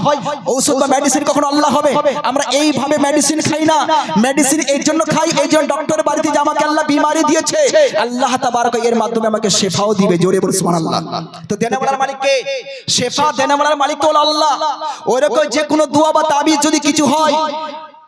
ঔষধ বা মেডিসিন কখনো আল্লাহ হবে? আমরা এইভাবে মেডিসিন খাই না। মেডিসিন এই জন্য খাই, এই জন্য ডক্টর বাড়িতে যে আমাকে আল্লাহ বিমারি দিয়েছে, আল্লাহ তাবারক এর মাধ্যমে আমাকে শেফাও দিবে। জোরে বলুন সুবহানাল্লাহ। তো দেনেওয়ালার মালিক কে? শেফা দেনেওয়ালার মালিক তো আল্লাহ। ওইরকম যে কোনো দোয়া বা তাবিজ যদি কিছু হয়,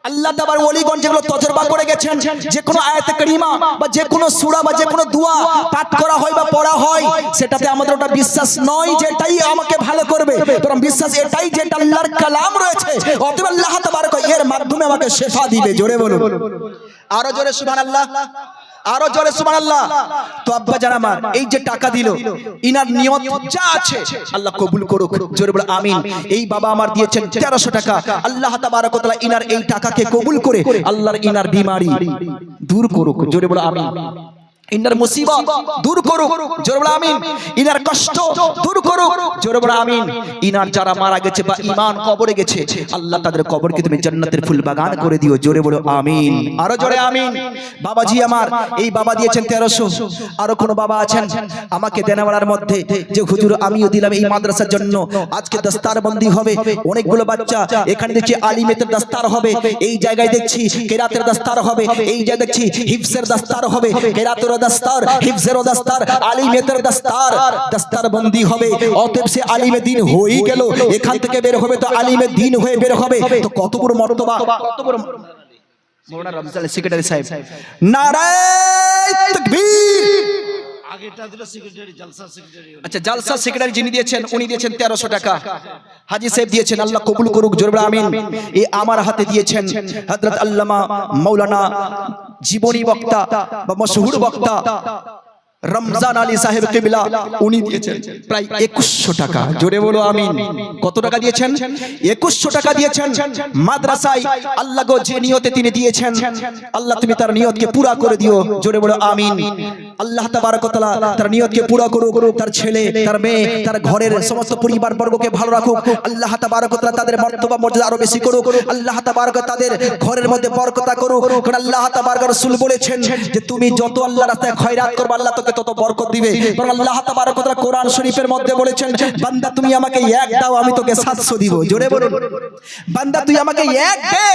আল্লাহ তাবার ওলিগণ যেগুলো তজরবা করে গেছেন, যে কোনো আয়াতে কারিমা বা যে কোনো সূরা বা যে কোনো দোয়া পাঠ করা হয় বা পড়া হয়, সেটাতে আমাদের ওটা বিশ্বাস নয় যেটাই আমাকে ভালো করবে, বরং বিশ্বাস এটাই যেটা আল্লাহর কালাম রয়েছে। অতএব আল্লাহ তাবারক এর মাধ্যমে আমাকে শেফা দিবে। জোরে বলুন, আরো জোরে সুবহানাল্লাহ, আরো জোরে সুবহানাল্লাহ। তো আব্বা জান আমার এই যে টাকা দিল, ইনার নিয়ত যা আছে আল্লাহ কবুল করুক। জোরে বলে আমিন। এই বাবা আমার দিয়েছেন 1300 টাকা, আল্লাহ তাবারক ওয়া তাআলা ইনার এই টাকাকে কবুল করে আল্লাহর ইনার বিমারি দূর করুক। জোরে বলে আমিন। ইনার মুসিবত দূর করুক। জোরে বলে আমিন। ইনার কষ্ট দূর করুক। জোরে বলে আমিন। ইনার যারা মারা গেছে বা ঈমান কবরে গেছে, আল্লাহ তাদের কবরকে তুমি জান্নাতের ফুল বাগান করে দিও। জোরে বলে আমিন, আরো জোরে আমিন। বাবাজি আমার এই বাবা দিয়েছেন 1300। আরো কোন বাবা আছেন আমাকে দেনাওয়ালার মধ্যে যে হুজুর আমিও দিলাম এই মাদ্রাসার জন্য, আজকে দস্তার বন্দি হবে, অনেকগুলো বাচ্চা এখানে দেখছি আলিমেতের দস্তার হবে, এই জায়গায় দেখছি কেরাতের দস্তার হবে, এই জায়গায় দেখছি হিফজের দস্তার হবে, কেরাতের দস্তার, হিফজের দস্তার, আলিমেতের দস্তার, দস্তার বন্দি হবে। অতএব সে আলিমে দ্বীন হয়ে গেল, এখান থেকে বের হবে তো আলিমে দ্বীন হয়ে বের হবে। তো কত বড় মর্তবা, কত বড়। মওলানা রমজান সেক্রেটারি সাহেব, নারায়ে তাকবীর। আগেটা দিল সেক্রেটারি, জলসা সেক্রেটারি। আচ্ছা, জলসা সেক্রেটারি যিনি দিয়েছেন উনি দিয়েছেন 1300 টাকা। হাজী সাহেব দিয়েছেন, আল্লাহ কবুল করুক। জোরে বলে আমিন। এই আমার হাতে দিয়েছেন হযরত আল্লামা মাওলানা জীবনী বক্তা বা মশহুর বক্তা রমজান আলী সাহেব কিবলা, উনি দিয়েছেন প্রায় 2100 টাকা। জোরে বলো আমিন। কত টাকা দিয়েছেন? 2100 টাকা দিয়েছেন মাদ্রাসায়। আল্লাহ গো যে নিয়তে তিনি দিয়েছেন, আল্লাহ তুমি তার নিয়তকে পুরা করে দিও। জোরে বলো আমিন। আল্লাহ তাবারক ওয়া তাআলা তার নিয়তকে পুরা করুক, তার ছেলে, তার মেয়ে, তার ঘরের সমস্ত পরিবার বর্গকে ভালো রাখুক। আল্লাহ তাবারক ওয়া তাআলা তাদের মর্তবা মর্যাদা আরো বেশি করুক। আল্লাহ তাবারক তাদের ঘরের মধ্যে বরকত করুক। কারণ আল্লাহ তাবারক রাসূল বলেছেন যে তুমি যত আল্লাহর রাস্তায় খয়রাত করবে আল্লাহ তোকে তত বরকত দিবে। কারণ আল্লাহ তাবারক ওয়া তাআলা কোরআন শরীফের মধ্যে বলেছেন, বান্দা তুমি আমাকে এক দাও আমি তোকে 700 দিব। জোরে বলুন, বান্দা তুই আমাকে এক দে,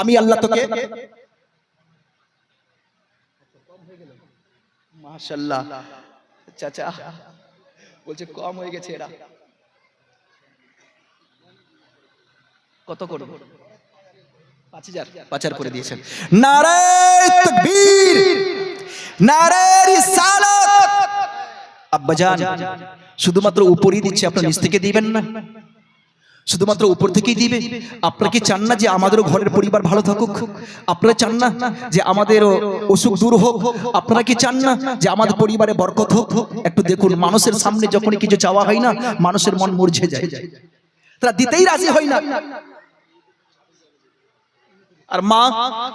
আমি আল্লাহ তোকে। মাশাআল্লাহ। চাচা বলছে কম হয়ে গেছে, এরা কত করব? 5000 5000 করে দিয়েছেন। নারায়ে তাকবীর, নারায়ে রিসালাত। আব্বাজান শুধুমাত্র উপরই দিচ্ছে, আপনার নিচ থেকে দিবেন না, শুধুমাত্র উপর থেকেই দিবে। আপনারা কি চান না যে আমাদেরও ঘরের পরিবার ভালো থাকুক? আপনারা চান না যে আমাদের অসুখ দূর হোক? আপনারা কি চান না যে আমাদের পরিবারে বরকত হোক? একটু দেখুন, মানুষের সামনে যখনই কিছু চাওয়া হয় না, মানুষের মন মুরঝে যায়, তারা দিতেই রাজি হয় না। আর মা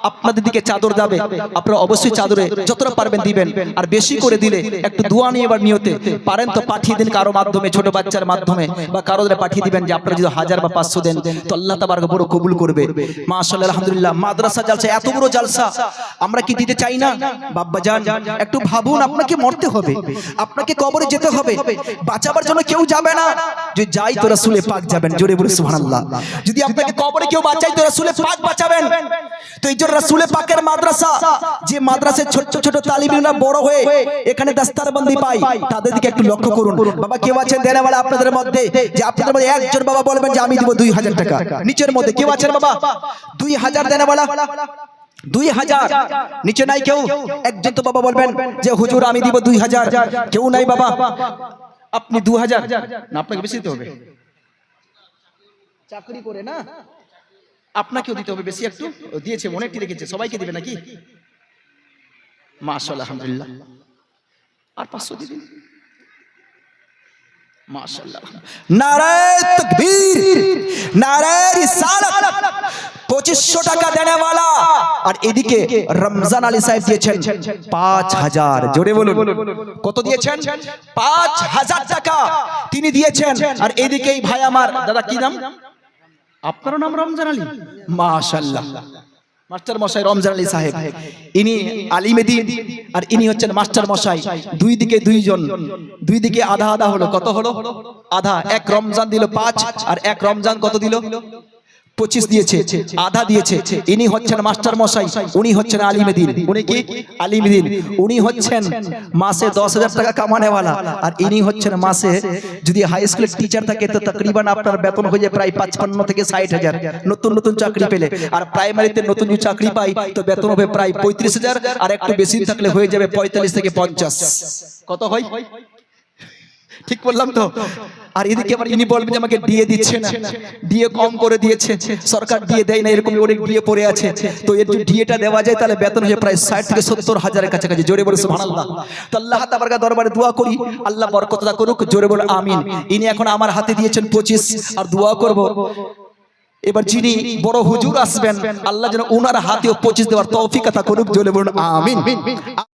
আপনাদের দিকে চাদর যাবে, আপনারা অবশ্যই চাদরে যতটা পারবেন দিবেন। আর বেশি করে দিলে একটু দোয়া নিয়ে এবার নিয়তে পারেন তো পাঠিয়ে দিন, কারো মাধ্যমে, ছোট বাচ্চার মাধ্যমে বা কারো পাঠিয়ে দিবেন। যে আপনারা যদি 1000 বা 500 দেন তো আল্লাহ তাবারক বড় কবুল করবে। মাশাআল্লাহ, আলহামদুলিল্লাহ। মাদ্রাসা জালসা, এত বড় জালসা, আমরা কি দিতে চাই না? বাবা জান একটু ভাবুন, আপনাকে মরতে হবে, আপনাকে কবরে যেতে হবে, বাঁচাবার জন্য কেউ যাবে না। যদি যাই তো রাসূলে পাক যাবেন। জোরে বলে সুবহানাল্লাহ। যদি আপনাকে কবরে কেউ বাঁচাই তো রাসূলে পাক বাঁচাবেন। তো এই জন্য রাসূলে পাকের মাদ্রাসা, যে মাদ্রাসায় ছোট ছোট তালিবিনরা বড় হয়ে এখানে দস্তারবন্দি পায়, তাদের দিকে একটু লক্ষ্য করুন। বাবা কেউ আছেন দেনাওয়ালা আপনাদের মধ্যে, যে আপনাদের মধ্যে একজন বাবা বলবেন যে আমি দিব 2000 টাকা? নিচের মধ্যে কেউ আছেন বাবা 2000 দেনাওয়ালা? 2000 নিচে নাই কেউ? একজন তো বাবা বলবেন যে হুজুর আমি দিব 2000। কেউ নাই বাবা? আপনি 2000 না, আপনাকে বেশি দিতে হবে, চাকরি করে না, আপনাকেও দিতে হবে বেশি। একটু দিয়েছে, অনেকটি রেখেছে, সবাইকে দিবে নাকি? মাশাআল্লাহ, আলহামদুলিল্লাহ। আর 500 দিবেন। মাশাআল্লাহ। নারায়ে তাকবীর, নারায়ে রিসালাত। 2500 টাকা দেনেওয়ালা আর এদিকে রমজান আলী সাহেব দিয়েছেন 5000। জোরে বলুন কত দিয়েছেন? 5000 টাকা তিনি দিয়েছেন। আর এদিকে এই ভাই আমার, দাদা কি নাম আপনার? নাম রমজান আলী, মাশাআল্লাহ। মাস্টার মশাই রমজান আলী সাহেব, ইনি আলিমে দ্বীন আর ইনি হচ্ছেন মাস্টার মশাই। দুই দিকে দুইজন, দুই দিকে আধা আধা হলো। কত হলো? আধা। এক রমজান দিল 5 আর এক রমজান কত দিল? 25 দিয়েছে, আধা দিয়েছে। ইনি হচ্ছেন মাস্টার মশাই, উনি হচ্ছেন আলিমে দ্বীন। উনি কি? আলিমে দ্বীন। উনি হচ্ছেন মাসে 10,000 টাকা কামানেওয়ালা। আর ইনি হচ্ছেন মাসে, যদি হাই স্কুলের টিচার থাকে তো তকরিবান আপনার বেতন হয়ে যায় প্রায় 55 থেকে 60,000 নতুন নতুন চাকরি পেলে। আর প্রাইমারিতে নতুন যদি চাকরি পাই তো বেতন হবে প্রায় 35,000, আর একটু বেশি থাকলে হয়ে যাবে 45 থেকে 50। কত হয়? ঠিক বললাম তো? আর এদিকে আবার ইনি বলবেন যে আমাকে ডিএ দিচ্ছে না, ডিএ কম করে দিয়েছে, সরকার ডিএ দেয় না, এরকম অনেক ডিএ পড়ে আছে। তো এর যদি ডিএটা দেওয়া যায় তাহলে বেতন হয়ে প্রায় 60 থেকে 70,000-এর কাছাকাছি। জোরে বলে সুবহানাল্লাহ। তো আল্লাহ তাবারকা দরবারে দোয়া করি আল্লাহ বরকতটা করুক। জোরে বলে আমিন। ইনি এখন আমার হাতে দিয়েছেন 25, আর দোয়া করব এবার যিনি বড় হুজুর আসবেন আল্লাহ যেন ওনার হাতেও 25 দেওয়ার তৌফিক আতা করুক। জোরে বলুন আমিন।